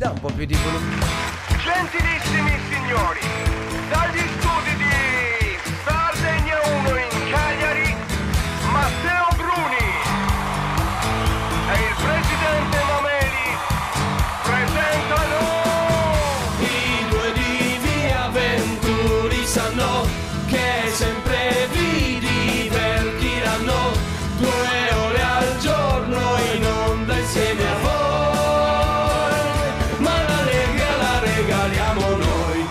dà un po' più di volume. Gentilissimi signori, dagli studi di Sardegna 1 in Cagliari, Matteo Bruni e il presidente Mameli presentano I due di Via Venturi sanno che sempre vi divertiranno 2 ore al giorno in onda insieme a voi, ma la Lega la regaliamo noi.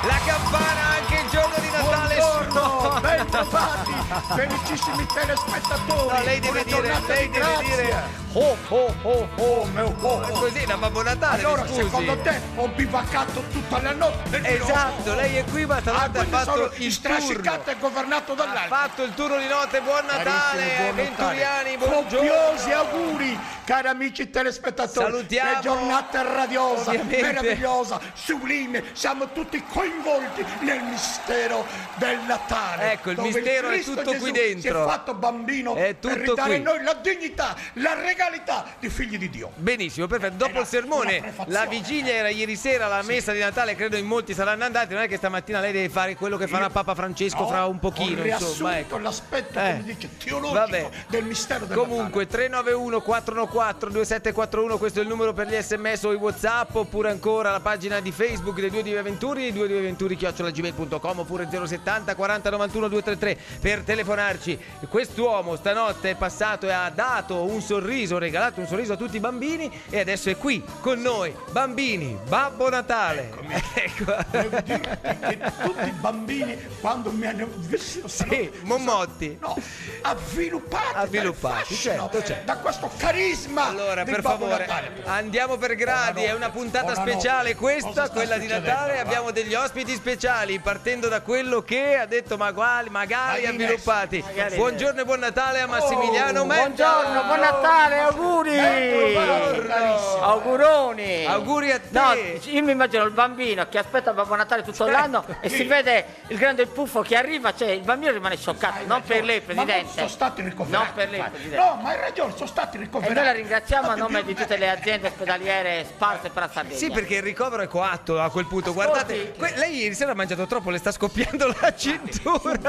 La campana anche il giorno di Natale. Buongiorno, bentrovati, felicissimi telespettatori. No, lei deve Buona dire, giornata lei di deve grazia. dire ho ho ho ho. Oh. È così, da Babbo Natale, Allora, mi scusi. secondo te ho bivaccato tutta la notte? Esatto, lei è qui, ma stanotte ha fatto sono il strascicato turno. e governato Ha dall'alto. fatto il turno di notte, buon Natale, Carissimi, buon Natale. Venturiani, buongiorno. Copiosi auguri, cari amici telespettatori. Salutiamo, Che giornata radiosa, ovviamente. meravigliosa, sublime. Siamo tutti coinvolti nel mistero del Natale. Ecco, il dove mistero è Cristo tutto Gesù qui dentro. Si è fatto bambino È per tutto ridare a qui. noi la dignità, la regalità di figli di Dio. Benissimo, perfetto. Dopo Una- il sermone, una prefazione. la vigilia era ieri sera, la messa di Natale, credo in molti saranno andati. Non è che stamattina lei deve fare quello che farà Papa Francesco No, fra un pochino, ho riassunto insomma. Ecco. l'aspetto, come dice, teologico Vabbè. del mistero del Comunque 391 414 2741, questo è il numero per gli sms o i WhatsApp, oppure ancora la pagina di Facebook dei Due di Venturi, Due di Venturi @gmail.com, oppure 070 40 91 233 per telefonarci. Quest'uomo stanotte è passato e ha dato un sorriso, regalato un sorriso a tutti i bambini, e adesso è qui con noi, bambini, Babbo Natale. Ecco. Devo dire che tutti i bambini, quando mi hanno visto, Sì, mommotti. no, avviluppati, Avviluppati, dal fascino, certo. da questo carisma. Allora, di per Babbo favore, Natale. andiamo per gradi, è una puntata Buonanotte. speciale questa, Cosa sta quella di succedendo, Natale. va? Abbiamo degli ospiti speciali, partendo da quello che ha detto magari Magari avviluppati. Magari Buongiorno e buon Natale a Massimiliano Oh, Metta. Buongiorno, buon Natale, auguri! Auguroni! Auguri a te. No, io mi immagino il bambino che aspetta Babbo Natale tutto l'anno e si vede il grande puffo che arriva, cioè il bambino rimane scioccato, Hai non per ragione. lei, Ma Presidente. non sono stati ricoverati. Non per lei, infatti. Presidente. No, ma hai ragione, sono stati E ricoverati. noi la ringraziamo a nome Dio di tutte le aziende ospedaliere sparse per la Sardegna. Sì, perché il ricovero è coatto a quel punto. Ascolti. Guardate, lei ieri sera ha mangiato troppo, le sta scoppiando la cintura.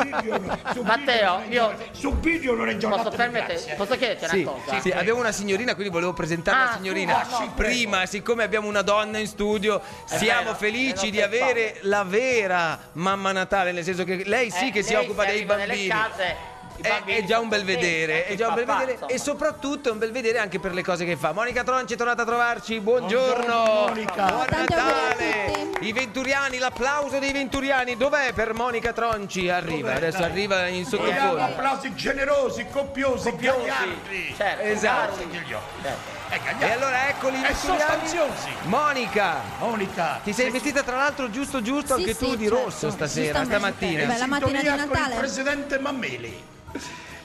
Matteo, io su video non è giornata posso di permettere, grazia. posso chiederti Sì, una cosa? sì, abbiamo una signorina, quindi volevo presentare la Ah, signorina. scusa, no, Prima, siccome abbiamo una donna in studio, siamo vero, felici è di nostra avere la vera mamma Natale, nel senso che lei sì che si lei occupa dei arriva nelle bambini. case, i bambini È già un sono bel vedere, contenti, è già un bel papà, vedere, insomma. e soprattutto è un bel vedere anche per le cose che fa. Monica Tronci è tornata a trovarci, buongiorno. Buongiorno, Monica. Buon Tanti auguri a Natale. tutti. I Venturiani, l'applauso dei Venturiani, dov'è per Monica Tronci? Arriva, Dov'è, adesso dai? arriva in Vogliamo sottofondo. applausi generosi, copiosi, gagliardi. Certo, Esatto. certo. E allora eccoli i E Venturiani. sostanziosi. Monica, Monica, ti sei vestita tra l'altro giusto anche Sì, tu sì, di certo. rosso stasera, Giustamente. stamattina. Beh, la mattina di sintonia con il Natale. presidente Mameli.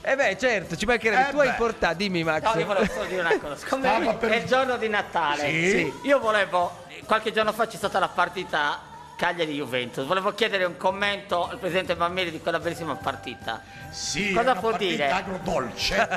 Eh beh, certo, ci mancherebbe. Tu hai beh. portato, dimmi Max. No, io volevo solo dire una cosa, siccome Stava per- è il giorno di Natale, Sì. io volevo, qualche giorno fa c'è stata la partita Cagliari-Juventus, volevo chiedere un commento al presidente Mameli di quella bellissima partita. Sì, Cosa è una può partita dire? agrodolce.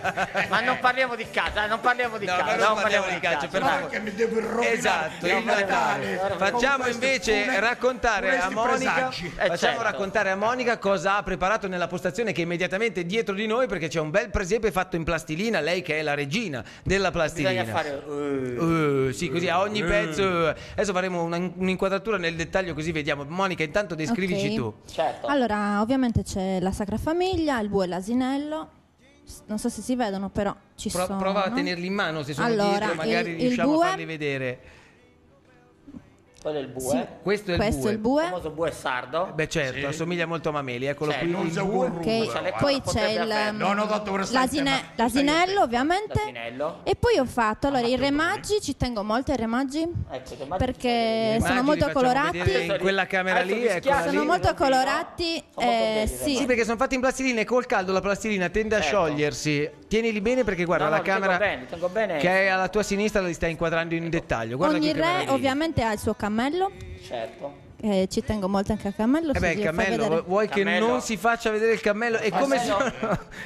Ma non parliamo di calcio, non parliamo di No, calcio, ma non parliamo di calcio, per No, favore. perché mi devo rovinare Esatto, il il Natale. Natale. Facciamo con questi invece raccontare a funesti Monica, presagi. facciamo certo. raccontare a Monica cosa ha preparato nella postazione che è immediatamente dietro di noi, perché c'è un bel presepe fatto in plastilina, lei che è la regina della plastilina. Bisogna fare Sì, così a ogni pezzo. Adesso faremo un'inquadratura nel dettaglio, così vediamo. Monica, intanto descrivici Ok. tu. certo. Allora, ovviamente c'è la Sacra Famiglia, il bue e l'asinello. Non so se si vedono, però ci sono. Prova a tenerli in mano, se sono Allora, dietro, magari il riusciamo bue. a farli vedere. Quello è il bue, Sì. Questo è il Questo bue. è il bue. il famoso bue sardo. Beh, certo, assomiglia molto a Mameli, eccolo Certo. qui. Non il sei un bue. guru, Ok, però, poi potrebbe c'è averlo. No, dovrei stare l'asinello, ovviamente. L'asinello. E poi ho fatto, allora, i re magi, ci tengo molto ai re magi, Ecco, che perché Le sono immagini molto facciamo colorati. vedere in quella camera Adesso lì, mi eccola schiaccio. lì. Sono molto Sono colorati, molto belli, sì. Sì, perché sono fatti in plastilina e col caldo la plastilina tende a Certo. sciogliersi. Tienili bene perché guarda No, no, la li tengo camera bene, li tengo bene. che è alla tua sinistra li stai inquadrando in dettaglio. Guarda Ogni che re meraviglia. ovviamente ha il suo cammello, Certo. ci tengo molto anche al cammello. beh, il si fa cammello, vedere. vuoi che Cammello. non si faccia vedere il cammello? E come sono,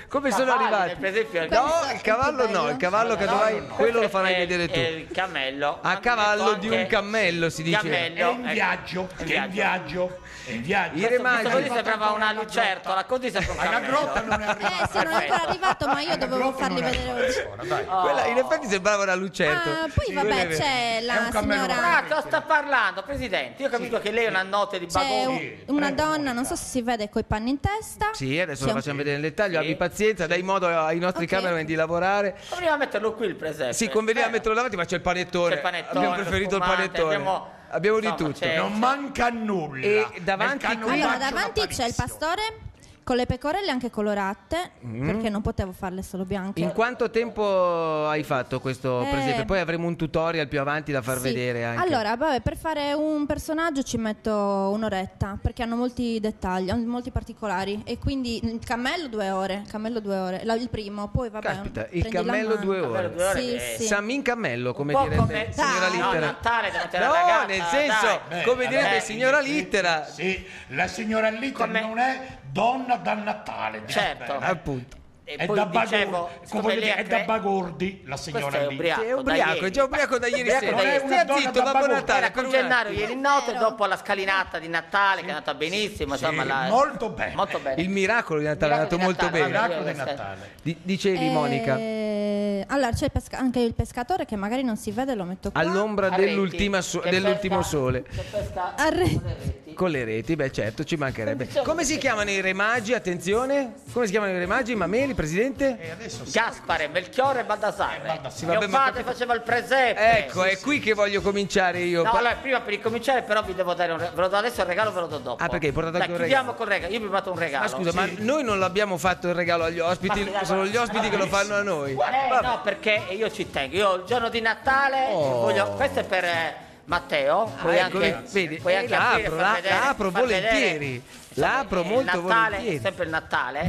come sono Cavalli, arrivati? per esempio, No, Questo è il cavallo più bello. no, il cavallo che dovrai, quello lo farai è- vedere tu. è il cammello. A cavallo di un cammello, si dice. È in viaggio, è in viaggio, è in viaggio. I remagi. Questo così sembrava una lucertola, così sembra un Alla cammello. grotta non è arrivato. Sì, non è ancora arrivato, ma io dovevo farli vedere oggi. Quella in effetti sembrava una lucertola. Poi Sì, quella è vabbè, vera. c'è È la un cammello signora. Ah, sta parlando, Presidente. Io ho capito che lei è una notte di C'è bagoni. una donna, non so se si vede, coi panni in testa. Sì, adesso C'è lo un- facciamo vedere nel dettaglio. Sì. Abbi pazienza, dai modo ai nostri Ok. cameraman di lavorare. Conveniva metterlo qui il presepe. Sì, conveniva metterlo davanti, ma c'è il panettone. C'è il panettone, Abbiamo lo preferito il spumante, panettone. Abbiamo di insomma, tutto. c'è- Non manca nulla. E davanti Nel qui- Allora, canottaggio davanti la c'è il panissimo. pastore con le pecorelle anche colorate, perché non potevo farle solo bianche. In quanto tempo hai fatto questo presepe? Eh, Poi avremo un tutorial più avanti da far Sì. vedere anche. Allora, vabbè, per fare un personaggio ci metto un'oretta, perché hanno molti dettagli, hanno molti particolari. E quindi il cammello 2 ore, il primo, poi vabbè. Caspita, il prendi la cammello mano. 2 Cammello ore. 2 ore Sì, è- sì. Samin cammello, come Un po' direbbe come- signora Dai. Littera. No, Natale davanti alla No, ragazza, nel senso, dai. come direbbe vabbè, signora Littera. Sì, la signora Littera Come- non è donna da Natale. Certo. Appunto. E È poi da dicevo, Bagordi, siccome lei è da Bagordi la Questo signora è Littera. ubriaco. È ubriaco, è già ubriaco da ieri Ubriaco sera. da ieri. Non è una Stia donna zitto, da Babbo Bagordi. Natale. era per con un Gennaro attimo. ieri notte, Vero. dopo la scalinata di Natale, che è andata benissimo, insomma, molto bene. molto bene. Il miracolo di Natale è andato Miracolo di molto Natale, bene. Miracolo di vabbè, Natale. Dicevi, Monica, Allora, c'è anche il pescatore che magari non si vede, lo metto qua. all'ombra A reti, dell'ultimo che sole. Che pesca A re- con le reti. Con le reti, beh certo, ci mancherebbe. Come si chiamano i remagi? Attenzione, come si chiamano i remagi? Mameli, Presidente? Gaspare, Melchiorre e Baldassare. Sì, Mio vabbè, ma padre faceva il presepe. Ecco, è qui che voglio cominciare io. No, allora prima per incominciare però vi devo dare ve lo do adesso il regalo, ve lo do dopo. Ah, perché hai portato anche un chiudiamo col regalo. Io vi ho portato un regalo. Ma scusa, ma noi non l'abbiamo fatto il regalo agli ospiti, Ma- sono gli ospiti che lo fanno a noi. No, perché io ci tengo. Io il giorno di Natale voglio. Questo è per Matteo. Puoi ecco, anche, vedi, puoi anche la aprire, apro, far la vedere, apro far volentieri. vedere. La apro Il molto Natale volentieri. è sempre il Natale.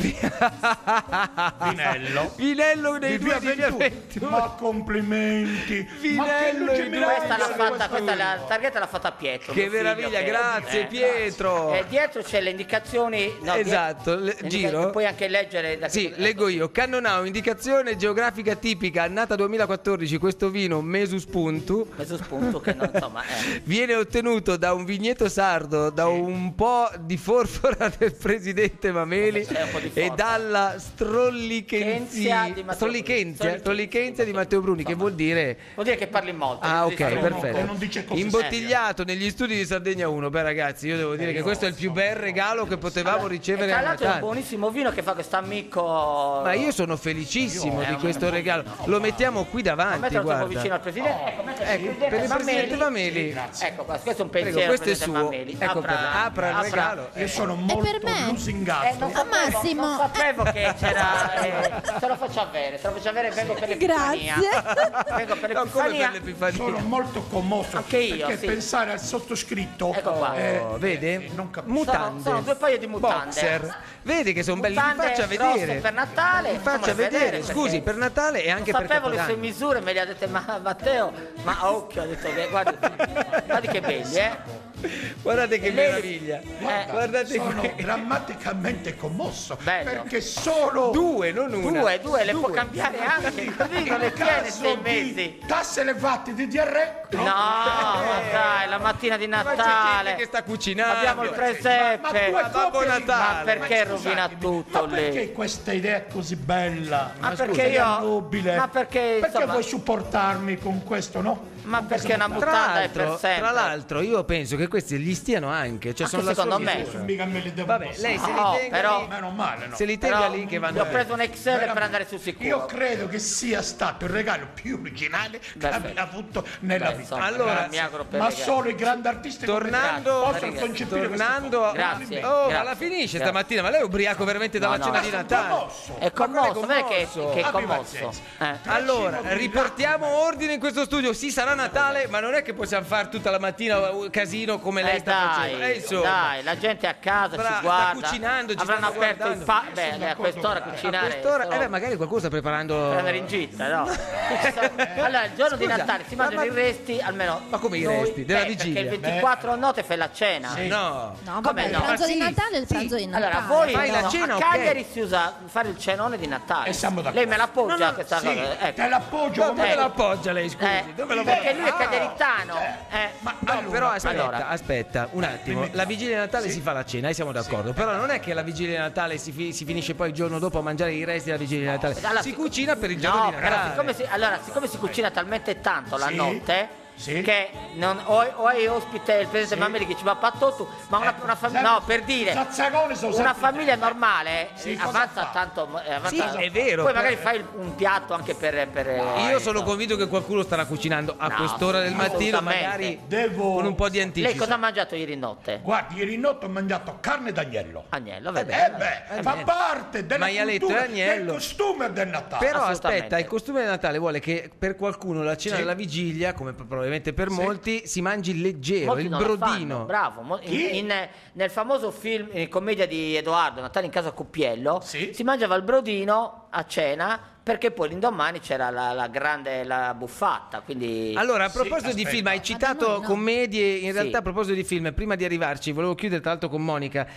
Vinello. Vinello dei Di due Via di Via Ventura. Ventura. Ma complimenti. Vinello Ma che luce e miracolo. Questa l'ha fatta, questa la targhetta l'ha fatta Pietro. Che mio figlio, meraviglia, grazie Pietro. E dietro c'è le indicazioni. No, Esatto, giro. Puoi anche leggere da Sì, leggo io. Cannonau, indicazione geografica tipica, annata 2014, questo vino Mesus Puntu Messo spunto che non insomma viene ottenuto da un vigneto sardo, da un po' di forfora del presidente Mameli C'è un po' di e forfora. dalla Kenzia di Matteo Bruni. strollichenzia di Matteo Bruni, che vuol dire... vuol dire che parli molto. Ah, non ok, dici troppo. perfetto. non dice cose Imbottigliato negli studi di Sardegna 1. Beh, ragazzi, io devo dire che questo è il più bel regalo che potevamo ricevere E tra a l'altro è un Natale. buonissimo vino che fa questo amico. Ma io sono felicissimo di questo regalo. Lo mettiamo qui davanti, metterlo troppo vicino guarda. al presidente. Ecco, Ecco, per il presidente Mameli. Ecco, questo è un Prego, pensiero. questo è presidente suo. Mameli. Ecco, apra il regalo. Io sono per molto me? lusingato. Non Massimo. non sapevo che c'era. Te lo faccio avere, vengo per l'Epifania. Grazie. Vengo per No, come per l'Epifania. l'Epifania? Sono molto commosso Anche io, perché sì. pensare al sottoscritto Ecco qua. Vede? non capisco. Mutande. Sono due paio di mutande. Boxer. Vedi che sono belli, li Mutande faccia grosse vedere. per Natale. Li faccia fammele vedere. perché Scusi, per Natale e anche non per sapevo le sue Capodanno. misure, me le ha dette Matteo, ma a occhio ha detto che guardi che belli, Guardate che Lei- meraviglia. Eh, Guardate Sono che... drammaticamente commosso Bello. perché solo Due, non una. Due, le può cambiare anche, così non le in tiene caso 6 di mesi. tasse elevate di diarrea. No, ma dai, la mattina di Ma c'è gente Natale che sta cucinando. abbiamo il presepe. due Babbo coppie di- Natale. Ma perché Ma rovina scusatemi, tutto ma lei? perché questa idea è così bella? Ma scusa, perché è io- nobile? ma perché, insomma- vuoi supportarmi con questo, no? Ma perché una Tra mutanda è per l'altro, sempre. tra l'altro, io penso che questi gli stiano anche. Cioè Anche sono la secondo sua me. misura. Mica me li devo Vabbè, passare. lei se li No, tenga però- lì. Meno male, no? Se li tenga Però lì che vanno io ho bene. preso un Excel Veramente. per andare sul sicuro. Io credo che sia stato il regalo più originale che Perfetto. abbia avuto nella Beh, vita. insomma, Allora, mi auguro per Ma le gare. solo i grandi artisti Tornando, come te possono Grazie. concepire tornando queste a... Grazie, Oh, ma grazie. la finisce Grazie. stamattina, ma lei è ubriaco veramente dalla No, cena no. di cose. Natale. Commosso. È commosso, Ma non è commosso. che è Abbi commosso. pazienza. Allora, riportiamo ordine in questo studio. Si sarà sarà Natale, ma non è che possiamo fare tutta la mattina un casino come lei sta facendo. Insomma. Dai, la gente a casa ci Sta guarda. cucinando, ci avranno sta aperto il guardando. a quest'ora cucinare. Magari qualcuno sta preparando la merincetta, no? Allora, il giorno di Scusa, Natale si mangiano i resti, almeno. Ma come i noi- resti? Della vigilia? Perché il 24 notte fai la cena. No. No, Come vabbè, no? il pranzo Ma di sì, Natale è il pranzo di Natale. Allora, voi Fai la no, cena, a ok. Cagliari si usa fare il cenone di Natale. E siamo d'accordo. Lei me l'appoggia No, questa Sì, cosa. Ecco. te l'appoggio Dove come la appoggia lei, scusi? Dove la Perché lui è Ah. cagliaritano. Ma No, allora, però aspetta, allora. aspetta un attimo. La vigilia di Natale si fa la cena, siamo d'accordo. Però non è che la vigilia di Natale si finisce poi il giorno dopo a mangiare i resti della vigilia di Natale. Allora, Si cucina per il giorno no, di però Natale. siccome si cucina talmente tanto la Sì, notte sì. che o hai ospite il presidente Mameli che ci va patotto, ma una famiglia, no, per dire, Zazzagone sono una sempre- famiglia normale Sì, cosa avanza fa? tanto, Sì, è vero, poi però- magari fai un piatto anche per Io sono convinto che qualcuno starà cucinando a No, quest'ora del mattino, assolutamente. magari Devo- con un po' di anticipo. Lei cosa ha mangiato ieri notte? Guardi, ieri notte ho mangiato carne d'agnello. Agnello, vabbè. Fa parte della Maialetto cultura, e agnello. del costume del Natale. Però Assolutamente. aspetta, il costume di Natale vuole che per qualcuno la cena Sì. della vigilia, come probabilmente per molti, si mangi leggero, Molti il non la brodino. fanno, bravo. Chi? Nel famoso film, commedia di Edoardo, Natale in casa Cuppiello, Sì. si mangiava il brodino a cena perché poi l'indomani c'era la buffatta. Quindi Allora, a Sì, proposito di aspetta. film, hai Ma citato da noi no. commedie, in Sì. realtà a proposito di film, prima di arrivarci, volevo chiudere tra l'altro con Monica,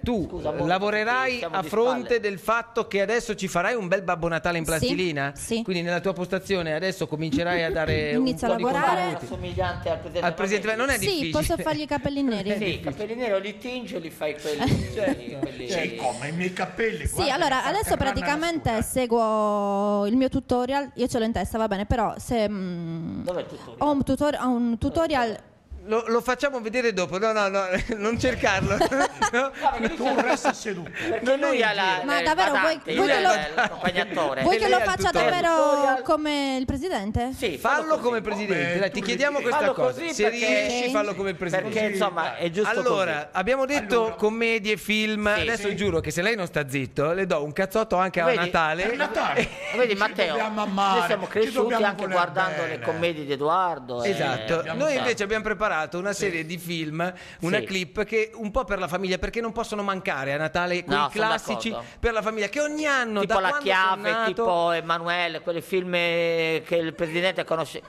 tu Scusa, Monica, lavorerai siamo a di fronte spalle. del fatto che adesso ci farai un bel Babbo Natale in Sì, plastilina? sì. Quindi nella tua postazione adesso comincerai a dare Inizio un a po' di lavorare. contenuti. somigliante al presidente. Al presidente, non è Sì, difficile. posso fargli i capelli neri? Sì, i capelli neri o li tingi o li fai quelli. Sì, come i miei capelli. Sì, guarda, allora che adesso fa praticamente grana seguo il mio tutorial, io ce l'ho in testa, va bene, però se Dov'è il tutorial? ho un tutorial. Lo facciamo vedere dopo. No, non cercarlo. No. Tu resta seduto. Perché lui ha la. Ma il davvero badante, vuoi lui che è lo- l'accompagnatore. Vuoi E che lei lo ha il faccia tutorial. davvero come il presidente? Sì, Fallo così. come presidente, dai, ti tu chiediamo devi- questa Fallo cosa. così Se perché- riesci, fallo come il presidente. Perché insomma è giusto Allora, così. abbiamo detto Allora. commedie, film. Sì. Adesso giuro che se lei non sta zitto, le do un cazzotto anche a Vedi? Natale. Per Natale. Vedi Ci Matteo, dobbiamo amare, noi siamo ci cresciuti dobbiamo anche voler guardando bene. le commedie di Edoardo. Esatto, abbiamo noi fatto. invece abbiamo preparato una serie di film, una Sì. clip che un po' per la famiglia, perché non possono mancare a Natale quei No, sono classici d'accordo. per la famiglia che ogni anno Tipo da La quando sono Chiave, nato, tipo Emanuele, quei film che il presidente conosce.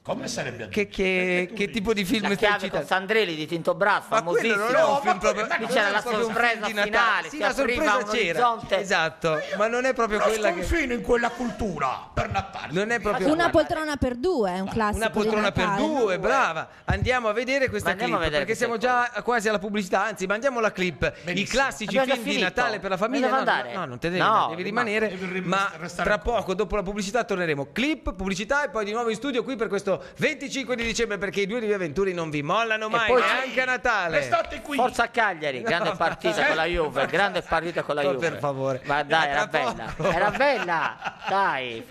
Come sarebbe? che tipo di film La stai Chiave con citando? Sandrelli di Tinto Brass, Ma quello famosissimo. non è un No, film ma proprio. quello- Lì non c'era è la proprio un sorpresa film di Natale. finale, Sì, si la apriva sorpresa un c'era. orizzonte. Esatto, ma non è proprio Lo quella che sconfino in quella cultura per Natale. non è proprio Una poltrona per due è un classico. una poltrona di per Natale. due, brava. Andiamo a vedere questa Ma andiamo clip a vedere perché siamo questa già quasi alla pubblicità. Anzi, mandiamo la clip. I Benissimo. classici Abbiamo già film di finito. Natale per la famiglia. Devo No, andare? no, non te devi, No, devi rimanere. devi Ma restare tra qua. poco, dopo la pubblicità, torneremo. Clip, pubblicità e poi di nuovo in studio qui per questo 25 di dicembre. Perché i due di Via Venturi non vi mollano mai, poi- neanche a Natale. Restate qui. Forza Cagliari, grande No, partita ma- con la Juve, grande partita con la Ma Juve. per favore. Ma dai, Ma era tra bella. poco. Era bella. Dai.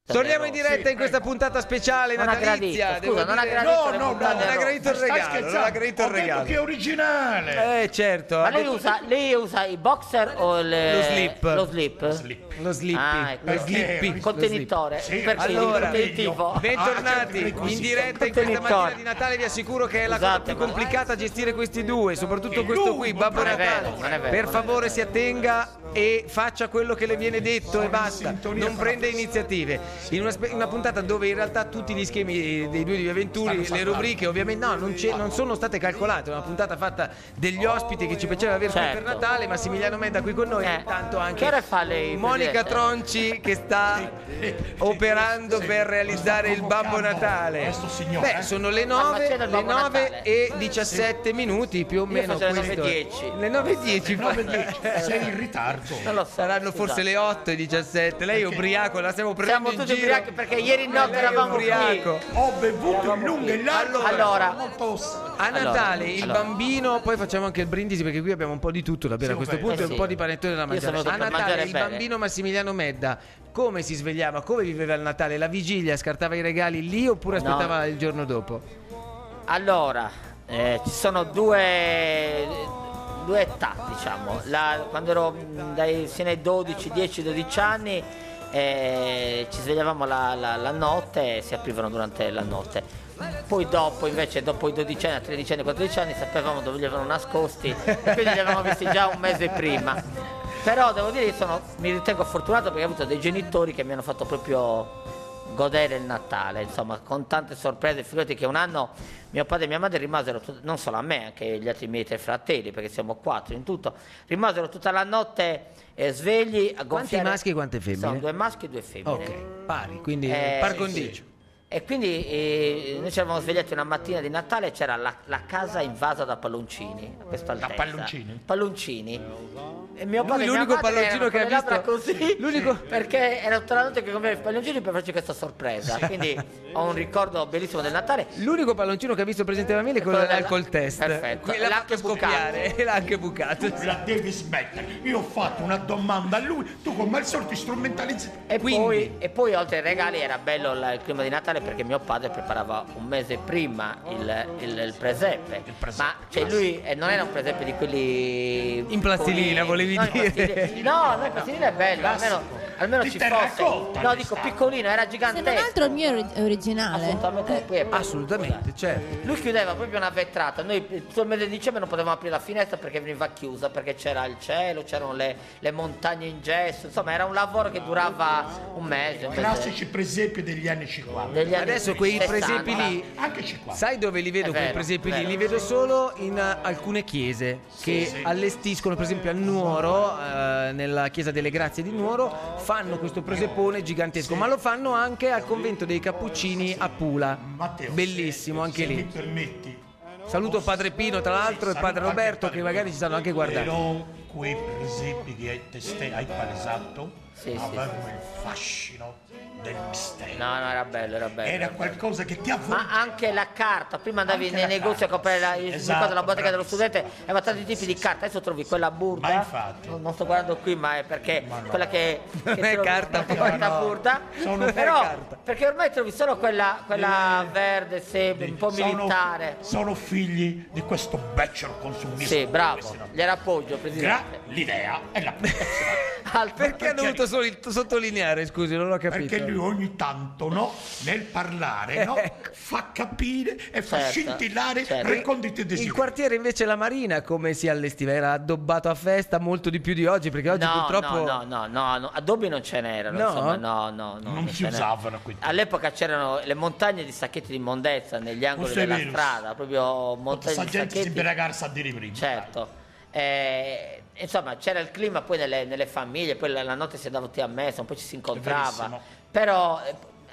Torniamo in diretta in questa puntata speciale Non ha natalizia. gradito, devo scusa, non ha dire- gradito No, le no, no, puntate non ha rosse. gradito il Stai regalo, scherzando? non ha gradito il Ho detto regalo. che è originale. Certo. Ma ha lei detto- usa i boxer o Lo slip. Lo slip? Lo slippy, Ah, ecco. lo slippy. Contenitore. Sì, Perché allora, contenitivo. Bentornati certo, in diretta in questa Contenitore. mattina di Natale. Vi assicuro che è la cosa Scusate, più ma- complicata gestire questi due, soprattutto questo qui, Babbo Non è Natale. vero, non è vero, Per non è favore si attenga e faccia quello che le viene detto e basta. sintonia Non con la prende iniziative. In una puntata dove in realtà tutti gli schemi dei due di Via Venturi, le rubriche ovviamente non sono state calcolate. È una puntata fatta degli ospiti che ci piaceva avere qui Certo. per Natale. Massimiliano Medda qui con noi e intanto Che anche ora fa lei, Monica Presidente? Tronci che sta operando per realizzare il Babbo Natale. Questo signore, Beh, sono le Ma 9, c'era il le Babbo 9 Natale? e 17 minuti più o meno. facevo le questo è. 9:10. Le 9:10 sei in ritardo. Non lo so. saranno forse scusate. le 8 e 17. Lei è ubriaco, la stiamo prendendo Siamo in tutti giro. ubriachi perché ieri notte Lei è eravamo ubriaco. qui. Ho bevuto in lungo e in largo. Allora. molto... A Natale il allora. bambino, poi facciamo anche il brindisi perché qui abbiamo un po' di tutto da bere a questo punto e un sì. po' di panettone da Io mangiare. sono A per Natale mangiare il bene. bambino Massimiliano Medda come si svegliava, come viveva il Natale, la vigilia, scartava i regali lì oppure No. aspettava il giorno dopo? Allora, ci sono due età, diciamo. Quando ero fino ai 10-12 anni ci svegliavamo la notte e si aprivano durante la notte. Poi dopo invece, dopo i 12 anni, 13 anni, 14 anni, sapevamo dove li avevano nascosti e quindi li avevamo visti già un mese prima. Però devo dire che mi ritengo fortunato perché ho avuto dei genitori che mi hanno fatto proprio godere il Natale, insomma, con tante sorprese. Figurati che un anno mio padre e mia madre rimasero, non solo a me, anche gli altri miei 3 fratelli, perché siamo 4 in tutto, rimasero tutta la notte svegli a gonfiare. Quanti maschi e quante femmine? Sono 2 maschi e 2 femmine. Ok, pari, quindi par condicio. E quindi noi ci eravamo svegliati una mattina di Natale e c'era la casa invasa da palloncini a questa altezza. Da palloncini? Palloncini. E mio padre L'unico palloncino che ha visto così, perché era tutta la notte che compriva i palloncini per farci questa sorpresa. Quindi ho un ricordo bellissimo del Natale. L'unico palloncino che ha visto presente Emanuele è quello dell'alcol test. Perfetto. L'ha anche scoppiare e l'ha anche bucato. La devi smettere. Io ho fatto una domanda a lui, tu come al solito strumentalizzi. E poi oltre ai regali era bello il clima di Natale perché mio padre preparava un mese prima il presepe. Ma cioè lui non era un presepe di quelli in plastilina, volevi dire? No, il plastilina è bello, almeno ci fosse. No, dico piccolino, era Se gigantesco. non altro il mio è originale. Assolutamente, certo. Lui chiudeva proprio una vetrata. Noi tutto il mese di dicembre non potevamo aprire la finestra perché veniva chiusa, perché c'era il cielo, c'erano le montagne in gesso. Insomma, era un lavoro che durava un mese. Classici presepi degli anni 50. Adesso quei 60. presepi lì, Anche 50. sai dove li vedo È quei vero, presepi lì? vero. Li vedo solo in alcune chiese che allestiscono, per esempio a Nuoro, nella chiesa delle Grazie di Nuoro, fanno questo presepone gigantesco, ma lo fanno anche al convento dei Cappuccini a Pula. Matteo, Bellissimo, anche se mi lì. permetti. Saluto padre Pino, tra l'altro, e padre Roberto, che magari ci stanno anche guardando. Però quei presepi che hai palesato avevano il fascino del mistero. No, era bello. Era qualcosa che ti Ma avvolgeva. anche la carta, prima andavi Anche nei la negozi a carta. comprare Esatto, la bottega dello bravissimo. studente, aveva tanti tipi di carta, adesso trovi quella burda. Ma infatti. Non sto guardando qui, ma è perché quella che Non è trovi- carta, non è carta no. burda. Sono Però carta. perché ormai trovi solo quella verde, sempre un po' militare. Sono figli di questo becero consumismo. Sì, bravo, gliela appoggio, presidente. L'idea è la Perché ha dovuto sottolineare, scusi, non l'ho capito. Perché lui ogni tanto, no, nel parlare, no, fa capire e fa Certo, scintillare certo. reconditi Il desideri. quartiere invece La Marina come si allestiva? Era addobbato a festa molto di più di oggi, perché oggi purtroppo no, addobbi non ce n'erano, No? insomma, no, Non si ce n'era. usavano qui. All'epoca c'erano le montagne di sacchetti di immondezza negli angoli Questo è della vero. strada, proprio montagne Questa di gente si sacchetti. imberagarsi a dire prima. Certo. Insomma, c'era il clima poi nelle famiglie, poi la notte si andava tutti a messa, poi ci si incontrava. verissimo. Però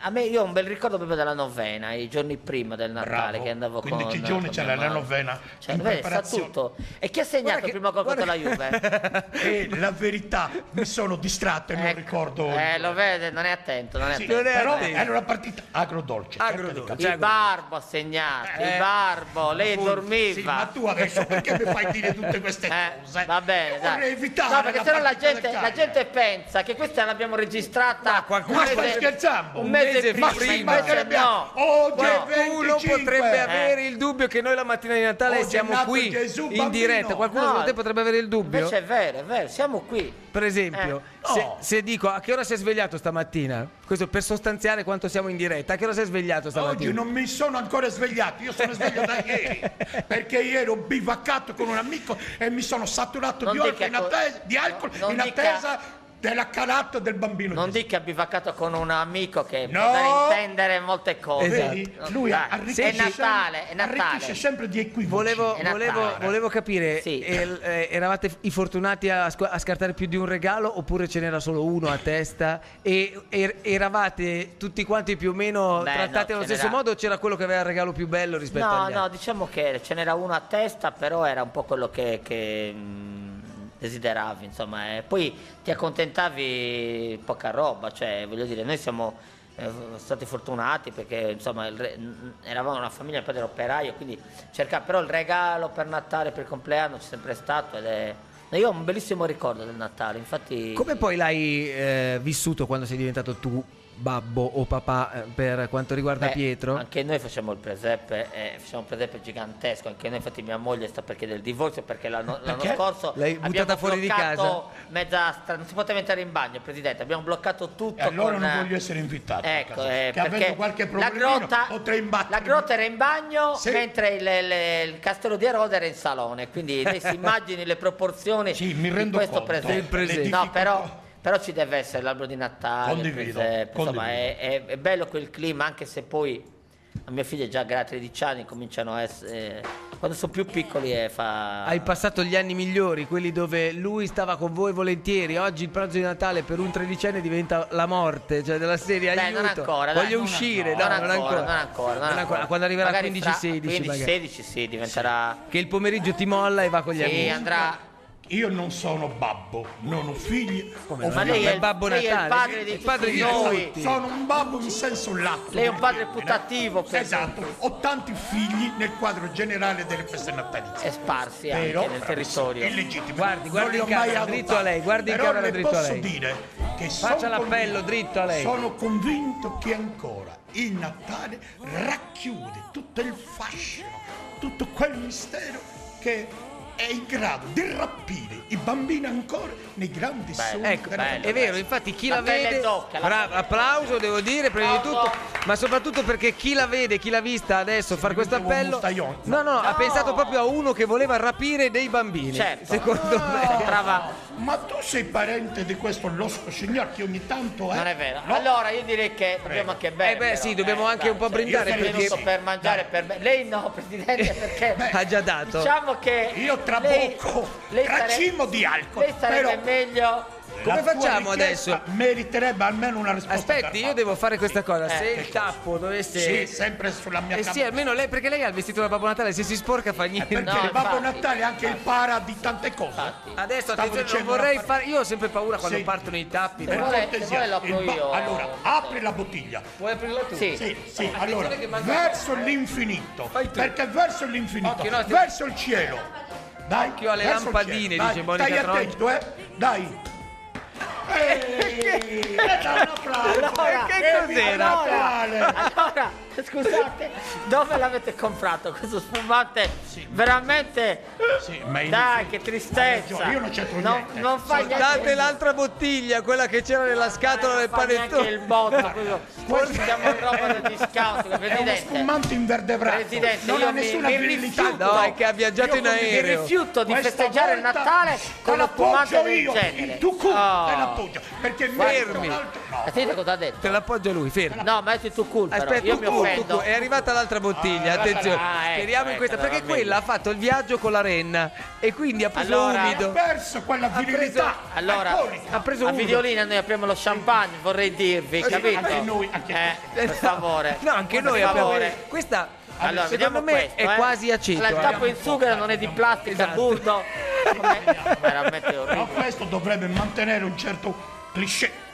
a me io ho un bel ricordo proprio della novena, i giorni prima del Natale, Bravo. che andavo 15 con giorni con c'era mia la madre. novena Cioè, in vedi, sa preparazione. tutto. E chi ha segnato il primo gol contro la Juve? E la verità, mi sono distratto e non Ecco. ricordo. Lo vede, non è attento, non è Sì, attento. però attento. era una partita agrodolce. Agrodolce. Il Barbo ha segnato, il Barbo, lei Sì, dormiva. ma tu adesso perché mi fai dire tutte queste cose? Va bene, dai. Vorrei evitare No, perché la sennò la partita del gente, la Cagliari. gente pensa che questa l'abbiamo registrata qualcuno Ma stai scherzando? un mese prima. prima, Ma invece abbiamo- no. Oggi è Qualcuno 25. potrebbe avere il dubbio che noi la mattina di Natale Oggi è siamo nato qui Gesù in bambino. diretta. Qualcuno No, secondo te potrebbe avere il dubbio? Invece è vero, siamo qui. Per esempio, no. se dico a che ora sei svegliato stamattina? Questo per sostanziare quanto siamo in diretta. A che ora sei svegliato stamattina? Oggi non mi sono ancora svegliato, io sono sveglio da ieri, perché ieri ho bivaccato con un amico e mi sono saturato Non di alcol dica in attesa, non in dica- attesa della calata del bambino. Non Gesù. dica bivaccato con un amico che No. può dare a intendere molte cose. Esatto. Vedi? No, Lui dai. arricchisce, È Natale, è Natale. arricchisce sempre di equivoci. Volevo, È Natale. volevo capire, Sì. eravate i fortunati a scartare più di un regalo oppure ce n'era solo uno a testa e eravate tutti quanti più o meno Beh, trattati no, allo ce stesso n'era- modo o c'era quello che aveva il regalo più bello rispetto agli No, altri? diciamo che ce n'era uno a testa, però era un po' quello che desideravi, insomma. E poi ti accontentavi poca roba, cioè, voglio dire, noi siamo stati fortunati perché, insomma, eravamo una famiglia, poi ero operaio, quindi cercava, però il regalo per Natale, per il compleanno c'è sempre stato ed Io ho un bellissimo ricordo del Natale, infatti. Come poi l'hai vissuto quando sei diventato tu babbo o papà per quanto riguarda Pietro? Anche noi facciamo un presepe gigantesco, anche noi, infatti mia moglie sta per chiedere il divorzio perché l'anno scorso l'hai buttata fuori di casa? Non si poteva entrare in bagno, Presidente, abbiamo bloccato tutto. E allora non voglio essere invitato. Ecco, che avendo qualche la problema la grotta era in bagno, Sì. mentre il castello di Erode era in salone, quindi lei si immagini le proporzioni Sì, mi di rendo questo conto. presepe. No, però ci deve essere l'albero di Natale, Condivido, il presepe, insomma condivido. è bello quel clima, anche se poi a mia figlia già a 13 anni cominciano a essere, quando sono più piccoli Hai passato gli anni migliori, quelli dove lui stava con voi volentieri. Oggi il pranzo di Natale per un 13enne diventa la morte, cioè della serie Dai, aiuto. non ancora, voglio dai, uscire, non no, ancora. Quando arriverà Magari 15-16 magari. 15-16 sì, diventerà. Che il pomeriggio ti molla e va con gli Sì, amici. andrà. Io non sono babbo, non ho figli. Ma lei è il Babbo lei è il Natale, padre il di padre tutti di noi. tutti. Sono un babbo in senso lato. Lei è un padre del termine. putativo, per Esatto, ho tanti figli nel quadro generale delle feste natalizie. È sparsi anche Però, nel territorio. illegittimi. Guardi Non li ho in camera, mai adottati. dritto a lei, guardi in Però camera le dritto a posso lei. dire che Faccia sono l'appello convinto- dritto a lei. Sono convinto che ancora il Natale racchiude tutto il fascino, tutto quel mistero che è in grado di rapire i bambini ancora nei grandi sogni. Ecco, della bello, è vero, infatti chi la pelle vede, d'oca, bravo, applauso devo dire prima di tutto, ma soprattutto perché chi la vede, chi l'ha vista adesso fare questo vedevo un appello, mustaglione. no, ha pensato proprio a uno che voleva rapire dei bambini, Certo. secondo me. Ma tu sei parente di questo losco signor che ogni tanto è? Non è vero. No? Allora io direi che dobbiamo anche bere. beh, sì, dobbiamo anche un po' brindare Io sono perché- venuto per mangiare per me. Lei no, Presidente, perché Ha già dato. diciamo che Io tra lei- poco lei racimo di alcol. Lei sarebbe però meglio. Come la tua facciamo richiesta adesso? meriterebbe almeno una risposta. Aspetti, io garbata. devo fare questa cosa, se il tappo dovesse... Sì, sempre sulla mia Eh sì, almeno lei, perché lei ha il vestito da Babbo Natale, se si sporca fa niente. perché No, il Babbo infatti. Natale è anche il para di tante cose. Adesso Stavo attenzione, non dicendo vorrei una- fare... Io ho sempre paura quando Sì. partono i tappi. Se Per vuole- cortesia, se vuole lo apro il io. allora, apri la bottiglia. Puoi aprirla tu? Sì. Sì, allora, che manca- verso l'infinito. Fai tu. Perché verso l'infinito, Occhio, no, verso il cielo. Dai, Occhio alle verso il lampadine, cielo. dice Dai, Monica stai Tronci. attento, dai. Ehi, dai un applauso. Allora, che Ehi, cos'era? Natale. Allora, scusate, dove l'avete comprato questo spumante? Veramente. Sì, ma in Dai, effetti- che tristezza. Io non c'entro Non, niente. non fa Guardate niente. l'altra bottiglia, quella che c'era nella scatola del Non fa neanche panettone. il botto. Questo siamo in roba del discount, È uno Presidente. spumante invertebrato. Presidente, non io ha mi- nessuna mi virilità. rifiuto. No, è che ha viaggiato in Mi aereo. rifiuto di Questa festeggiare il volta Natale con te lo spumante l'appoggio del io, genere. il tucu Oh. te l'appoggio. Perché Fermi. no. Sentite cosa ha detto? Te l'appoggio lui, fermo. No, ma è tu cool, però. Aspetta, Io mi offendo. è arrivata l'altra bottiglia, attenzione. ecco, Speriamo in questa, ecco, perché va bene. quella ha fatto il viaggio con la renna e quindi ha preso Allora- Ha umido. perso quella virilità Allora, alcolica. Ha preso a umido. Videolina noi apriamo lo champagne, vorrei dirvi, Sì, capito? anche noi, anche per favore. No, anche Per noi abbiamo... favore. Questa, Allora, secondo vediamo me, questo, è quasi aceto. Allora, il tappo in sughero non è di plastica, Esatto. burdo. Veramente No, orribile. questo dovrebbe mantenere un certo cliché.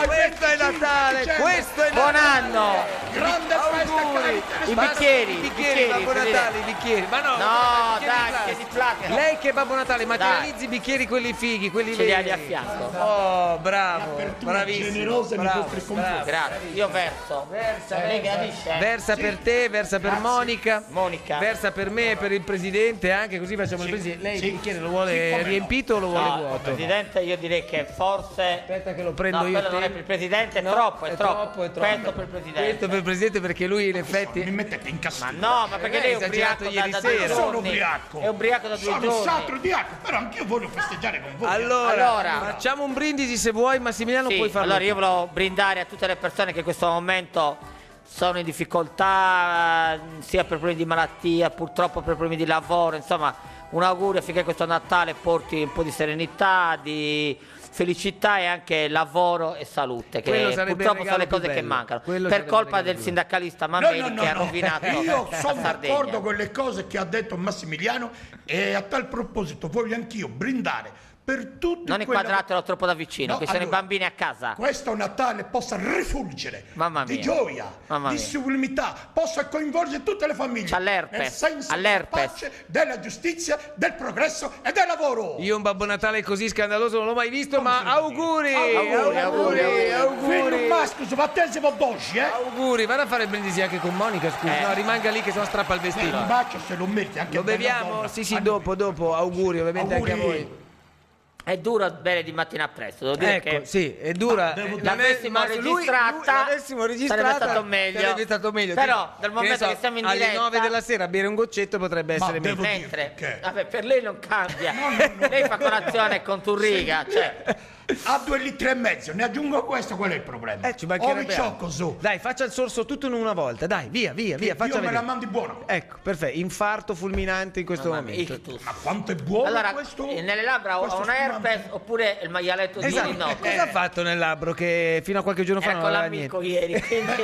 Questo è Natale, questo è Buon Natale. anno! Grande festa, cari I bicchieri, I bicchieri, Babbo Presidente. Natale, i bicchieri. Ma no, No, bicchieri dai, plastica. che di plastica. Lei che è Babbo Natale, Dai. materializzi i bicchieri quelli fighi, quelli Ce li ha veri. lì a fianco. Oh, bravo, Apertura bravissimo. generosa nei bravo, vostri confronti. bravo. Grazie, io verso. Lei gradisce? Versa per te, versa per Monica. Monica. Versa per me e per il presidente, anche così facciamo il presidente. Lei sì. il bicchiere lo vuole Sì, come no. riempito o lo vuole No, vuoto? Presidente, io direi che forse. Aspetta che lo prendo No, io. quello non te. è per il Presidente, è No, troppo, è troppo. è troppo. Questo per il Presidente. Questo per il presidente perché lui in Mi effetti... mettete in Ma castigo. no, ma perché Lei lei ha è ubriaco esagerato da ieri 2 sera. giorni? Sono ubriaco. È ubriaco da 2 Sono giorni. sacro diaco, però anch'io voglio festeggiare con voi. Allora, facciamo un brindisi se vuoi, Massimiliano, Sì, puoi farlo. allora io volevo brindare a tutte le persone che in questo momento sono in difficoltà, sia per problemi di malattia, purtroppo per problemi di lavoro, insomma, un augurio affinché questo Natale porti un po' di serenità, di felicità e anche lavoro e salute, Quello che sarebbe il purtroppo sono le regalo più cose che bello. mancano. Quello Per sarebbe il colpa regalo del più sindacalista No, Mameli che ha no. rovinato Io la sono Sardegna. d'accordo con le cose che ha detto Massimiliano e a tal proposito voglio anch'io brindare per tutti. Non inquadratelo troppo da vicino, No, che sono i allora, bambini a casa. Questo Natale possa rifulgere Mamma di mia. gioia, Mamma di mia. sublimità, possa coinvolgere tutte le famiglie C'ha l'herpes, nel senso all'herpes. della pace, della giustizia, del progresso e del lavoro. Io un Babbo Natale così scandaloso non l'ho mai visto, ma si può auguri! Auguri, auguri, Figlio Auguri! masco, ma te siamo doci, Auguri! Vado a fare il brindisi anche con Monica, scusa. No, rimanga lì che se no strappa il vestito. Un bacio se lo metti anche Lo a bella beviamo? donna. Sì, dopo. Auguri, ovviamente anche a voi. È duro bere di mattina presto, devo dire Ecco, che sì, è dura. l'avessimo registrata, sarebbe stato meglio. Sarebbe stato meglio. Però, dal Che momento ne so, che siamo in alle diretta, 9 della sera a bere un goccetto potrebbe essere devo meglio. dire mentre, che- vabbè, per lei non cambia. Lei fa colazione con turriga, cioè. A 2,5 litri, ne aggiungo questo, qual è il problema? Ci mancherebbe ciocco altro. su. Dai, faccia il sorso tutto in una volta. Dai, via, Io faccia me la vedere. mandi buona. Ecco, perfetto. Infarto fulminante in questo Mamma mia, momento. ictus. Ma quanto è buono Allora, questo? nelle labbra ho questo una herpes spumante. oppure il maialetto di Esatto. no. Cosa ha fatto nel labbro che fino a qualche giorno fa Era non con aveva l'amico niente? ieri, quindi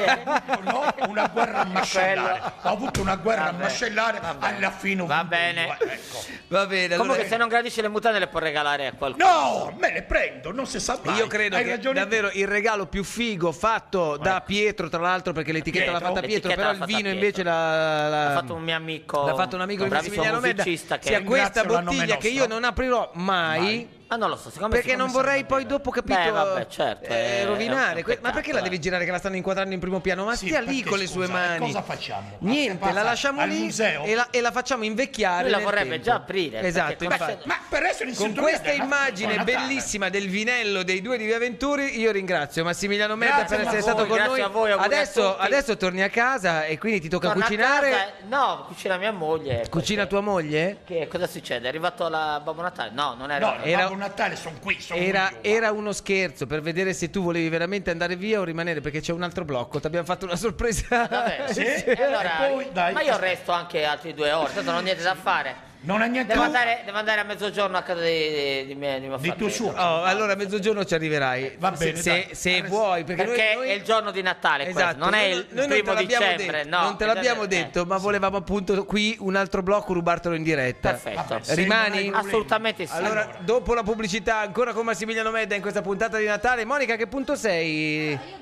No, una guerra a mascellare. Quello. Ho avuto una guerra a Vabbè, mascellare, vabbè. alla fine ho Va vinto bene. io, ecco. Va bene, allora comunque se non gradisce le mutande le può regalare a qualcuno. No, me le prendo, non si sa mai. io credo Hai che ragione davvero il regalo più figo fatto da Pietro, tra l'altro, perché l'etichetta l'ha fatta Pietro, L'etichetta però l'ha il fatta vino Pietro. invece L'ha fatto un mio amico. l'ha fatto un amico di bravissimo Massimiliano Medda, musicista che sia questa Ringrazio la nome bottiglia che io nostra. non aprirò mai. Ah, non lo so, siccome Perché non vorrei poi dopo, capito, Beh, vabbè, certo, è rovinare. un peccato, Ma perché la devi girare che la stanno inquadrando in primo piano? Ma Sì, stia lì perché, con le scusa, sue mani. cosa facciamo? Niente, Passa la lasciamo al lì museo? e la facciamo invecchiare. Lui la nel vorrebbe tempo. già aprire, Esatto, perché infatti. conosce- Ma per essere in Con sintonia questa della- immagine Natale. bellissima del vinello dei due di Via Venturi, io ringrazio Massimiliano Medda Grazie per a essere voi, stato con grazie noi. a voi, auguri a tutti. Adesso torni a casa e quindi ti tocca Torna a cucinare. casa, no, cucina mia moglie. Cucina perché- tua moglie? Che cosa succede? È arrivato la Babbo Natale? No, non era. No, Era- Babbo Natale sono qui, sono Era uno scherzo per vedere se tu volevi veramente andare via o rimanere, perché c'è un altro blocco. Ti abbiamo fatto una sorpresa. Davvero? Sì? E allora, E poi, dai. ma io resto anche altre 2 ore, tanto non ho niente da fare. Non ha niente Devo da andare a mezzogiorno a casa di mio di tuo fratello. suocero. Oh, allora a mezzogiorno ci arriverai. Va bene, se dai. vuoi, perché, Perché noi- è il giorno di Natale, questo, Esatto, non è il noi non te primo l'abbiamo dicembre, detto, no. non te l'abbiamo detto, ma volevamo appunto qui un altro blocco rubartelo in diretta. Perfetto. Vabbè, se Rimani? non hai problemi. Assolutamente sì. Allora, dopo la pubblicità, ancora con Massimiliano Medda in questa puntata di Natale. Monica, a che punto sei? Io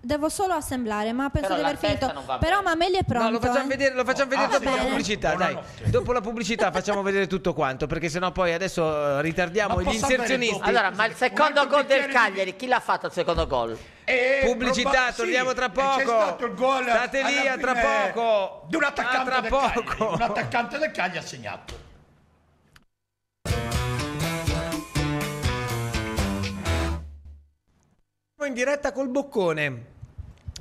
devo solo assemblare, ma penso Però di la aver testa finito. non va Però bene. Mameli è pronto. No, lo facciamo vedere, va dopo la bene. pubblicità, dai. Buonanotte. Dopo la pubblicità facciamo vedere tutto quanto, perché sennò poi adesso ritardiamo Ma gli posso avere inserzionisti. dopo? Allora, ma il secondo Un altro gol del bicchiere di- Cagliari, chi l'ha fatto il secondo gol? Pubblicità, Sì, torniamo tra e poco. C'è stato il gol. State lì, alla a tra fine poco. Di un attaccante A tra del poco. Cagliari. Un attaccante del Cagliari ha segnato. In diretta col boccone.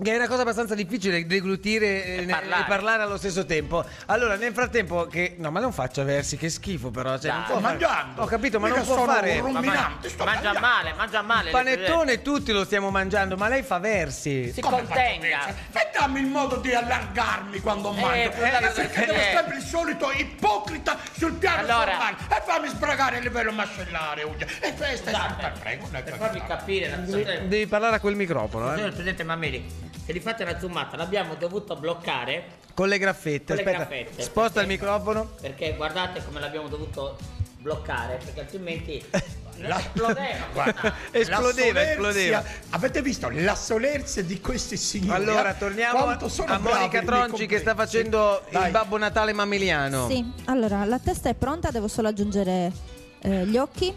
Che è una cosa abbastanza difficile deglutire e parlare allo stesso tempo. Allora, nel frattempo, no, ma non faccia versi, che schifo, però. Cioè, non Dai. può Sto fare- mangiando. Ho capito, ma Mica non può sono fare. un ruminante, sto Mangia mangiando. male. Panettone tutti lo stiamo mangiando, ma lei fa versi. Si Come contenga. faccio a- E dammi il modo di allargarmi quando mangio. Perché devo sempre il solito ipocrita sul piano Allora. formale. E fammi sbragare a livello mascellare. E questa è sempre prego. Per farvi capire la situazione Devi parlare a quel microfono, del presidente Mameli, se li fate una zoomata l'abbiamo dovuto bloccare Con le graffette. Con le Aspetta, graffette, sposta il perché- microfono. perché guardate come l'abbiamo dovuto bloccare, perché altrimenti esplodeva. Guarda, Esplodeva, la solerzia- esplodeva. Avete visto la solerzia di questi signori? Allora, torniamo Quanto sono a Monica bravi, Tronci li che sta compresi. facendo il Dai. Babbo Natale mameliano. Sì, allora la testa è pronta, devo solo aggiungere gli occhi.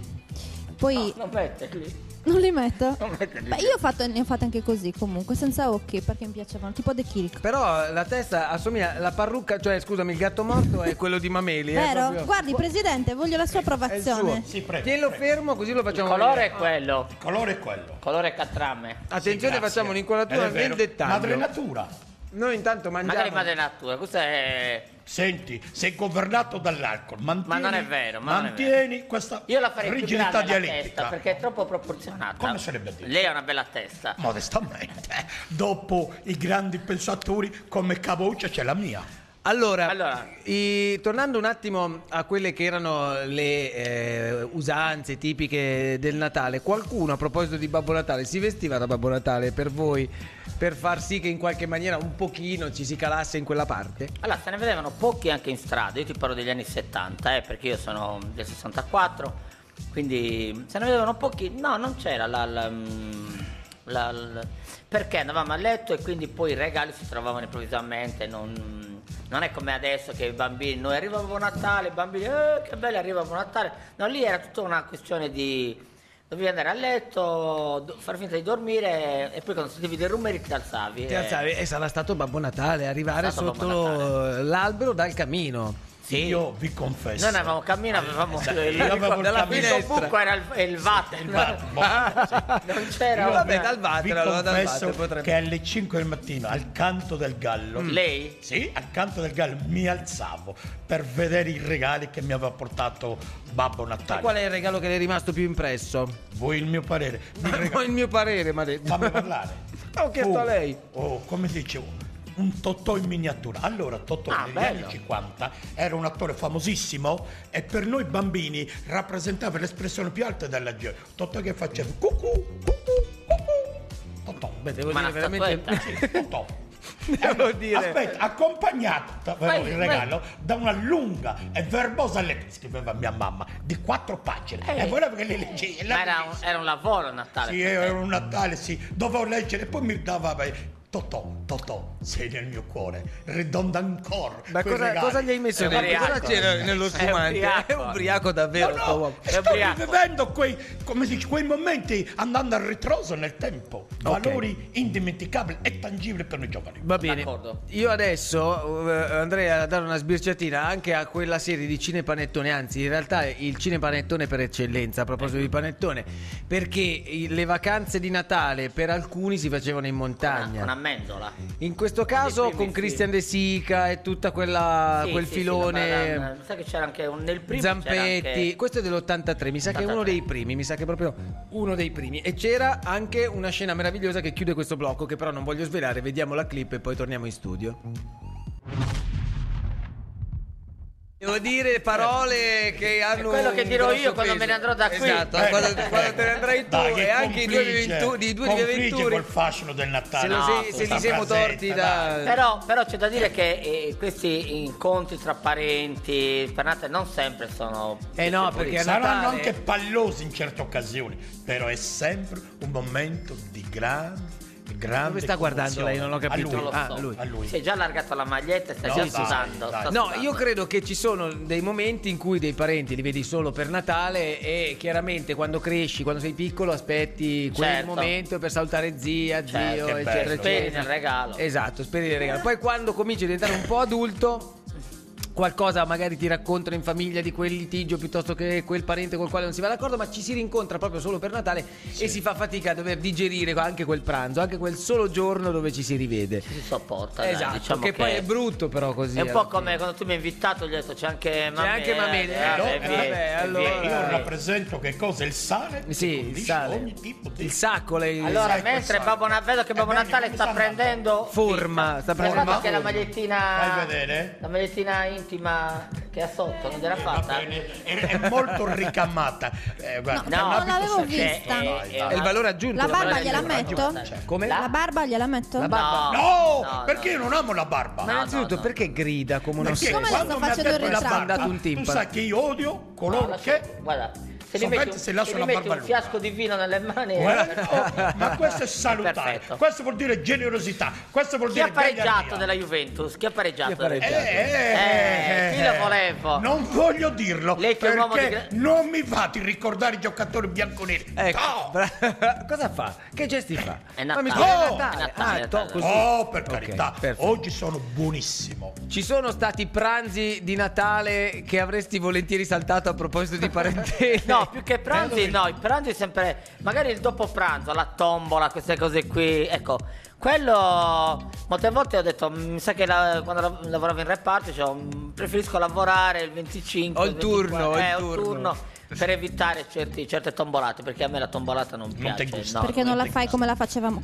Poi Non metterli. non li metto? Non metterli. Beh, io ne ho fatte anche così comunque, senza occhi, perché mi piacevano, tipo De Chirico. Però la testa assomiglia la parrucca, cioè scusami, il gatto morto è quello di Mameli. Vero? proprio- Guardi, presidente, voglio la sua è il suo. approvazione. Sì, prego. Tienilo prego. fermo così lo Il facciamo colore vedere. è quello. Il colore è quello. Colore catrame. Attenzione, Sì, grazie. facciamo un'inquadratura Ed è nel vero. dettaglio. Madre natura. Noi intanto mangiamo. Magari madre natura, questo è. Senti, sei governato dall'alcol, mantieni, Ma non è vero, ma non è mantieni questa Io la farei più rigidità grande la dialettica. testa perché è troppo proporzionata. Come sarebbe a dire? Lei ha una bella testa. Modestamente, dopo i grandi pensatori come Cavocia c'è la mia. Allora, Allora. tornando un attimo a quelle che erano le usanze tipiche del Natale, qualcuno a proposito di Babbo Natale si vestiva da Babbo Natale per voi, per far sì che in qualche maniera un pochino ci si calasse in quella parte? Allora, se ne vedevano pochi anche in strada. Io ti parlo degli anni 70, perché io sono del 64. quindi se ne vedevano pochi. No, non c'era perché andavamo a letto e quindi poi i regali si trovavano improvvisamente, non è come adesso che i bambini, noi arriva Babbo Natale, i bambini che bello arriva Babbo Natale, no, lì era tutta una questione di dovevi andare a letto, far finta di dormire e poi quando sentivi dei rumori ti alzavi. E sarà stato Babbo Natale arrivare sotto l'albero dal camino. Sì. Io vi confesso. Noi avevamo cammino, avevamo dalla il buco era il water. Non c'era. Vabbè, dal Vi water, confesso che alle 5 del mattino al canto del gallo. Lei? Sì, al canto del gallo mi alzavo per vedere i regali che mi aveva portato Babbo Natale. Qual è il regalo che le è rimasto più impresso? Vuoi il mio parere? Il mio parere, mi ha detto. Fammi parlare. Ho chiesto a lei. Come dicevo, un Totò in miniatura. Allora Totò negli anni 50 era un attore famosissimo e per noi bambini rappresentava l'espressione più alta della gioia. Totò che faceva cucù, cucù, cucù. Totò, Devo Ma dire veramente. sì, Totò. Devo dire. Aspetta, accompagnato il regalo da una lunga e verbosa lettera, scriveva mia mamma, di 4 pagine. E voleva che le leggevi. Ma era un lavoro a Natale. Sì, era un Natale, sì. Dovevo leggere e poi mi dava Totò, sei nel mio cuore, ridonda ancora. Ma cosa gli hai messo? Cosa c'era nello spumante? È ubriaco davvero. No, sto rivivendo quei momenti andando a ritroso nel tempo. Valori indimenticabili e tangibili per noi giovani. Va bene. D'accordo. Io adesso andrei a dare una sbirciatina anche a quella serie di cinepanettone, anzi in realtà il cinepanettone per eccellenza, a proposito di panettone, perché le vacanze di Natale per alcuni si facevano in montagna. Una mendola. In questo caso con Christian De Sica e tutta quel filone. Sai che c'era anche nel primo Zampetti, anche... questo è dell'83, mi sa che è uno dei primi, mi sa che è proprio uno dei primi. E c'era anche una scena meravigliosa che chiude questo blocco, che però non voglio svelare, vediamo la clip e poi torniamo in studio. Devo dire parole che hanno. È quello che dirò io quando peso. me ne andrò da qui. Esatto, quando te ne andrai tu. Dai, e anche i due di Venturi. Col fascino del Natale. Se li siamo torti da. Però c'è da dire che questi incontri tra parenti per Natale non sempre sono. No, perché a saranno Natale anche pallosi in certe occasioni, però è sempre un momento di grande. Dove sta guardando lei? Non ho capito. A lui. Si è già allargato la maglietta e sta già sudando. No, io credo che ci sono dei momenti in cui dei parenti li vedi solo per Natale e chiaramente quando cresci, quando sei piccolo, aspetti quel momento per salutare zia, zio, eccetera, eccetera. Speri nel regalo. Esatto, speri nel regalo. Poi quando cominci a diventare un po' adulto, qualcosa magari ti raccontano in famiglia di quel litigio piuttosto che quel parente col quale non si va d'accordo, ma ci si rincontra proprio solo per Natale e si fa fatica a dover digerire anche quel pranzo, anche quel solo giorno dove ci si rivede. Si sopporta. Esatto, diciamo che poi è brutto però così. È un po' come quando tu mi hai invitato, gli ho detto c'è anche Mamele. Allora io rappresento che cosa? Il sale? Sì, il sale. Ogni tipo di... Il sacco lei. Allora, mentre vedo che Babbo Natale sta prendendo forma, che la magliettina. Fai vedere? La magliettina intima che ha sotto, non gliela fatta? È molto ricamata. Guarda, non l'avevo vista. È il valore aggiunto. La barba gliela metto? Come? La barba gliela metto? La barba? No, perché io non amo la barba. Ma innanzitutto perché grida come uno Perché Come quando sto mi ha facendo il detto la ritratto? barba, dato un timpano. tu sai che io odio coloro che... Guarda, se Sovente gli metti, se lascio se gli la metti barba un lunga. fiasco di vino nelle mani. Guarda, no, ma questo è salutare. Perfetto. Questo vuol dire generosità. Questo vuol Chi ha dire pareggiato gagliardia. della Juventus? Chi ha pareggiato? Chi ha pareggiato? Chi lo volevo? Non voglio dirlo Lei che è un uomo perché di... non mi va di ricordare i giocatori bianconeri. Ecco, No! cosa fa? Che gesti fa? È Ma mi Natale. scusi, Oh! è Natale. È Natale. Così. Oh, per carità, perfetto. oggi sono buonissimo. Ci sono stati pranzi di Natale che avresti volentieri saltato a proposito di parentela? No, più che pranzi, no, i pranzi sempre, magari il dopo pranzo, la tombola, queste cose qui, ecco, quello, molte volte ho detto, mi sa che quando lavoravo in reparto, cioè, preferisco lavorare il 25, Ho il turno, ho il turno. per evitare certe tombolate, perché a me la tombolata non ti piace. gusta. Perché non la fai come la facciamo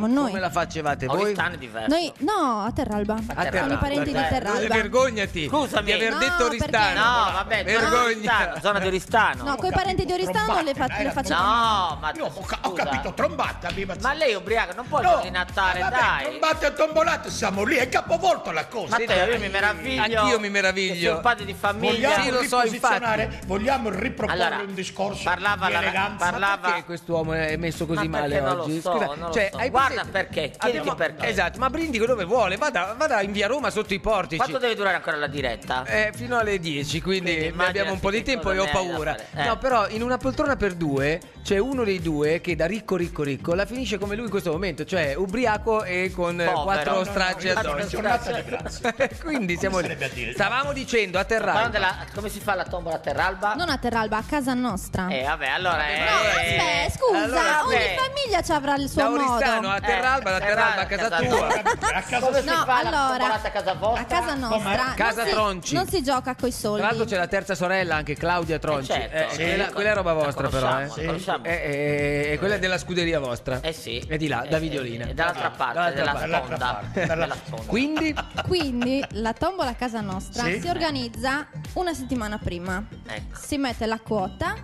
noi? Come la facevate voi? Oristano è diverso. Noi no, a Terralba. A Con i parenti di Terralba. Vergognati. Scusami. Di aver No, detto Oristano. No, vabbè, Vergogna. zona di Oristano. No, con i parenti di Oristano le facciamo. No, ma Io ho scusa. capito, trombate aveva. Ma lei è ubriaca, non può No, di Natale, vabbè, dai. trombate e tombolate, siamo lì, è capovolto la cosa. Matteo, io mi meraviglio. Anch'io mi meraviglio. Che sei un padre di famiglia. Sì, lo so, infatti. Vogliamo riproporre Allora, un discorso parlava di la- eleganza. parlava- Perché quest'uomo è messo così Ma male perché non lo oggi? so, non lo so. hai Guarda presente? perché, chiediti perché. Esatto, ma Brindisi dove vuole? Vada in via Roma sotto i portici. Quanto deve durare ancora la diretta? Fino alle 10, quindi Quindi abbiamo un po' di immaginati che tempo e ho cosa ne hai da paura. fare. No, però in una poltrona per due c'è uno dei due che da ricco la finisce come lui in questo momento, cioè ubriaco e con Povero. 4 stracci io sono addosso. in giornata di grazia. Quindi siamo lì. sarebbe a dire? Stavamo dicendo a Parlando Terralba. come si fa la tombola a Terralba? Non a Terralba, a casa nostra. Vabbè, allora No, aspetta, scusa, allora, ogni vabbè. famiglia ci avrà il suo Da modo. Oristano a Terralba, da Terralba a casa tua. A casa Come si No, fa la allora, tombolata a casa vostra? a casa nostra Casa non si, Tronci. non si gioca coi soldi. Tra l'altro c'è la terza sorella, anche Claudia Tronci. certo. Sì. Quella è roba vostra, La però. conosciamo, la conosciamo. E quella è della scuderia vostra. Sì. È di là, da Videolina. E dall'altra parte, Dall'altra della parte. Dall'altra sponda. parte, Della sponda. Quindi Quindi la tombola a casa nostra Sì. si organizza una settimana prima. Ecco. Si mette la quota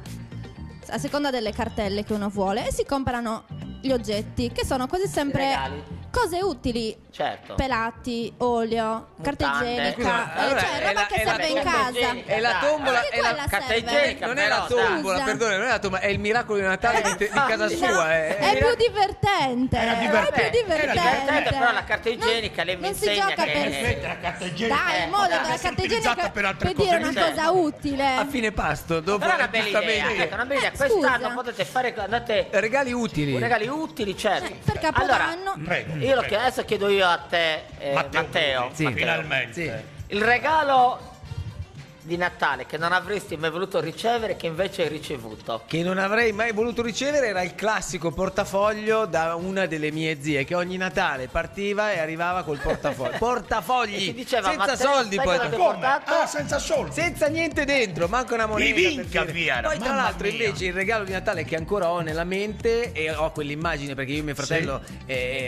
a seconda delle cartelle che uno vuole e si comprano gli oggetti che sono quasi sempre regali. cose utili. Certo. Pelati, olio, carta Mutande. igienica, Scusa, allora, cioè è roba la- che è la serve in carta casa. igienica. è la tombola, Anche è la quella carta serve. igienica. non è la Però, tombola, scusa. perdone, non è la tombola, è il miracolo di Natale di casa No, sua. è più divertente. Era È divertente. più divertente. divertente, però la carta igienica lei mi non si insegna gioca che- per la carta igienica dai, Eh, mo dai, la essere carta utilizzata igienica per altre per dire cose. una cosa utile. A fine pasto, dopo Però è una bella idea, giustamente, ecco, una bella idea. Scusa. Quest'anno potete fare andate regali utili. regali utili, certo. Per Capodanno. Allora, Prego. io prego. adesso chiedo io a te, Matteo. Sì. Matteo. Finalmente. Sì. Il regalo di Natale che non avresti mai voluto ricevere, che invece hai ricevuto. Che non avrei mai voluto ricevere era il classico portafoglio da una delle mie zie che ogni Natale partiva e arrivava col portafoglio. Portafogli! E ti diceva, senza Matteo, soldi sai poi. cosa ti ho Come? portato? Ah, senza soldi. Senza niente dentro, manca una moneta. I vinca, per dire. via, Poi tra mamma l'altro mia. invece il regalo di Natale che ancora ho nella mente e ho quell'immagine perché io e mio fratello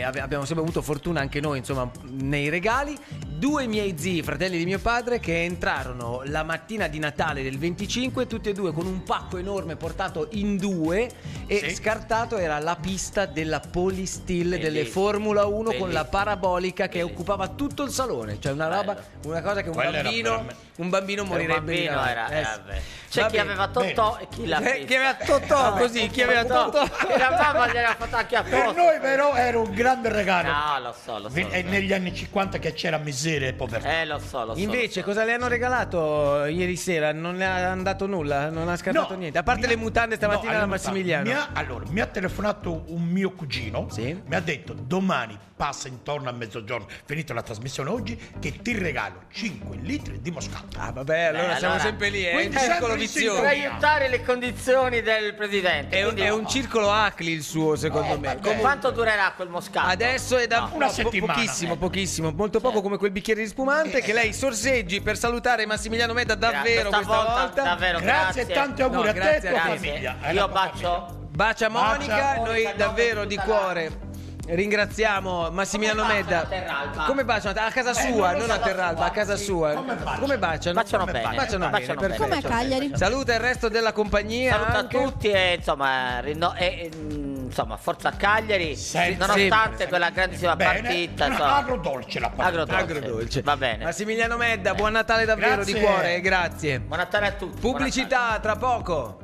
abbiamo sempre avuto fortuna anche noi insomma nei regali. Due miei zii, fratelli di mio padre, che entrarono la mattina di Natale del 25, tutti e due con un pacco enorme portato in due e Sì. scartato era la pista della Polystil delle Bellissimo. Formula 1 con Bellissimo. la parabolica che Bellissimo. occupava tutto il salone, cioè una roba, una cosa che Quella era veramente- un bambino Un morirebbe di bambino calore. era, Sì. beh. C'è Va chi bene. aveva Totò e chi l'ha Chi aveva Totò così, chi aveva Totò. E la mamma gliel'ha fatta anche a Per posto. noi però era un grande regalo. No, lo so, lo so. E negli anni 50 che c'era miseria e povertà. Lo so, lo so. Invece lo so. cosa le hanno regalato ieri sera? Non le ha dato nulla, non ha scartato No, niente. A parte mi le ha- mutande stamattina no, da alle Massimiliano. mutande. Mi ha telefonato un mio cugino. Sì. Mi ha detto domani passa intorno a mezzogiorno, finita la trasmissione oggi, che ti regalo 5 litri di moscato. Ah vabbè, allora siamo allora, sempre lì, è un quindi circolo sempre in vizioso. Per aiutare le condizioni del presidente. Quindi- È un circolo Acli il suo, secondo me. Con quanto durerà quel moscato? Adesso è da Una settimana. pochissimo, molto poco come quel bicchiere di spumante che lei sorseggi per salutare Massimiliano Medda davvero questa volta. Davvero, Grazie e tanti auguri No, a te e grazie, a tua grazie. famiglia. E alla Io tua bacio. Bacia Monica, Bacia. noi Monica, davvero no, di tutta la- cuore ringraziamo Massimiliano Come Medda. baciano a Terralba? Come baciano? A casa sua, non lo non a so, Terralba, a casa sì. sua. Come baciano? Come baciano? Baciano Come bene. Baciano bene, perfetto. Come a Cagliari. Saluta il resto della compagnia. Saluta anche. tutti e insomma, insomma, forza Cagliari, Sempre, nonostante sempre. quella grandissima Bene, partita. una insomma. agrodolce la partita. Agrodolce. Va bene. Massimiliano Medda, buon Natale davvero di Grazie. cuore, grazie. Buon Natale a tutti. Pubblicità tra poco.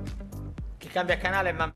Chi cambia canale ma